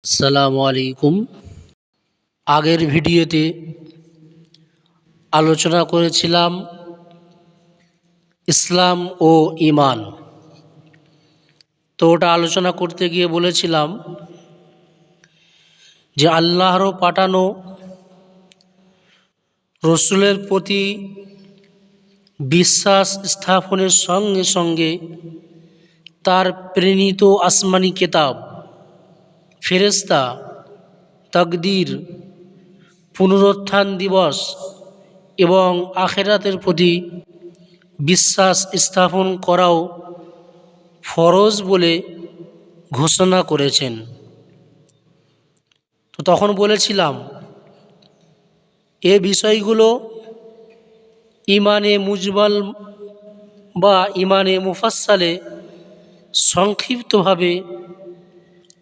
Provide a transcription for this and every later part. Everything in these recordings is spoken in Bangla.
আসসালামু আলাইকুম। আগের ভিডিওতে আলোচনা করেছিলাম ইসলাম ও ঈমান। তো ওটা আলোচনা করতে গিয়ে বলেছিলাম যে আল্লাহর পাঠানো রসুলের প্রতি বিশ্বাস স্থাপনের সঙ্গে সঙ্গে তার প্রেরিত আসমানি কিতাব, ফেরেশতা, তাকদীর, পুনরুত্থান দিবস এবং আখিরাতের প্রতি বিশ্বাস স্থাপন করাও ফরজ বলে ঘোষণা করেছেন। তো তখন বলেছিলাম এ বিষয়গুলো ইমানে মুজমাল বা ইমানে মুফাসসালে সংক্ষিপ্তভাবে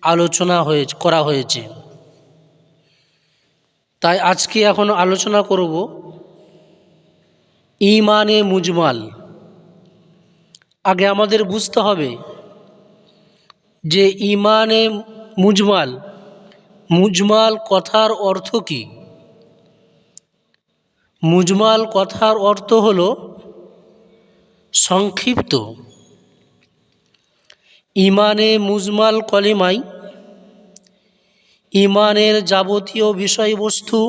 আলোচনা করা হয়েছে। তাই আজকে এখন আলোচনা করব ইমানে মুজমাল। আগে আমাদের বুঝতে হবে যে ইমানে মুজমাল মুজমাল কথার অর্থ কী। মুজমাল কথার অর্থ হলো সংক্ষিপ্ত। ইমানে মুজমাল কলেমায় ইমানের যাবতীয় বিষয়বস্তু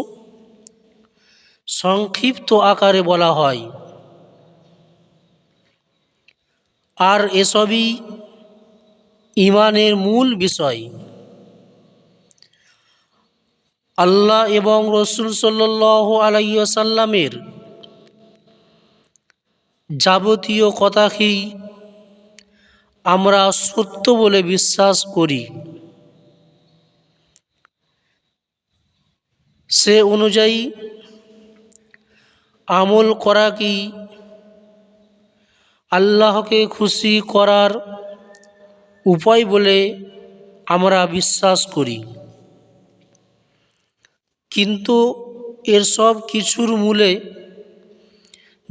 সংক্ষিপ্ত আকারে বলা হয়, আর এসবই ইমানের মূল বিষয়। আল্লাহ এবং রসুল সাল্লাল্লাহু আলাইহি ওয়াসাল্লামের যাবতীয় কথাকেই আমরা সত্য বলে বিশ্বাস করি। সে অনুযায়ী আমল করাকেই আল্লাহকে খুশি করার উপায় বলে আমরা বিশ্বাস করি। কিন্তু এর সব কিছুর মূলে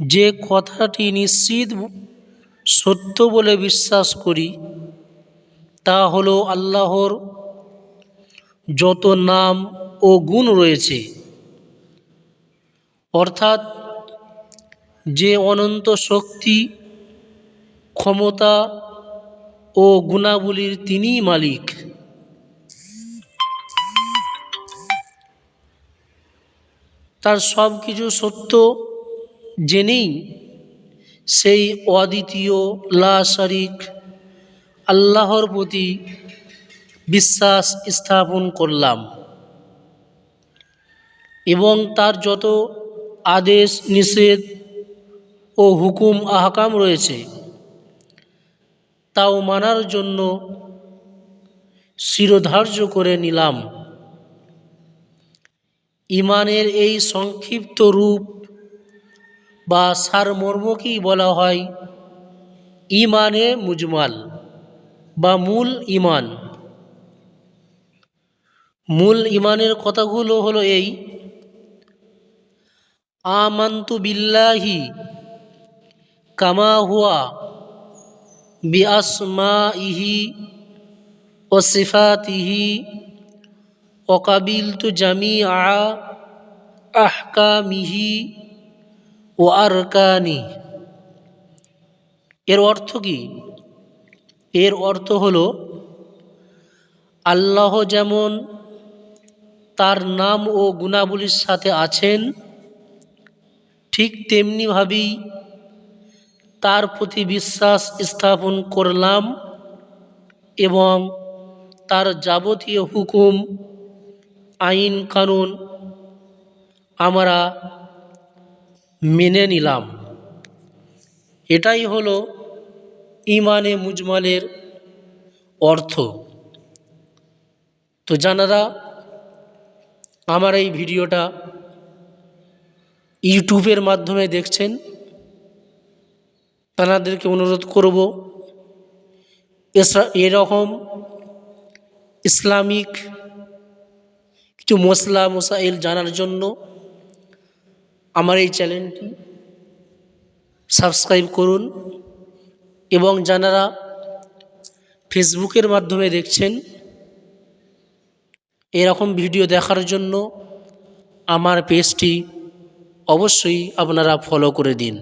যে কথাটি নিশ্চিত সত্য বলে বিশ্বাস করি তা হলো আল্লাহর যত নাম ও গুণ রয়েছে, অর্থাৎ যে অনন্ত শক্তি, ক্ষমতা ও গুণাবলীর তিনিই মালিক। তার সব কিছু সত্য জেনেই সেই অদ্বিতীয় লা শারীক আল্লাহর প্রতি বিশ্বাস স্থাপন করলাম এবং তার যত আদেশ নিষেধ ও হুকুম আহকাম রয়েছে তাও মানার জন্য শিরোধার্য করে নিলাম। ইমানের এই সংক্ষিপ্ত রূপ বা সারমর্মকেই বলা হয় ইমানে মুজমাল বা মূল ইমান। মূল ইমানের কথাগুলো হলো এই: আমান্তু বিল্লাহি কামা হুয়া বিআসমাইহি ওয়া সিফাতিহি ওয়া কাবিলতু জামিআ আহকামিহি ওয়া আরকানি। এর অর্থ কি? এর অর্থ হলো আল্লাহ যেমন তার নাম ও গুণাবলীর সাথে আছেন, ঠিক তেমনিভাবেই তার প্রতি বিশ্বাস স্থাপন করলাম এবং তার যাবতীয় হুকুম, আইন কানুন আমরা মেনে নিলাম। এটাই হলো ইমানে মুজমালের অর্থ। তো যারা আমার এই ভিডিওটা ইউটিউবের মাধ্যমে দেখছেন তাদেরকে অনুরোধ করব এরকম ইসলামিক কিছু মশলা মশাইল জানার জন্য আমার এই চ্যানেলটি সাবস্ক্রাইব করুন এবং যারা ফেসবুকের মাধ্যমে দেখছেন এরকম ভিডিও দেখার জন্য আমার পেজটি অবশ্যই আপনারা ফলো করে দিন।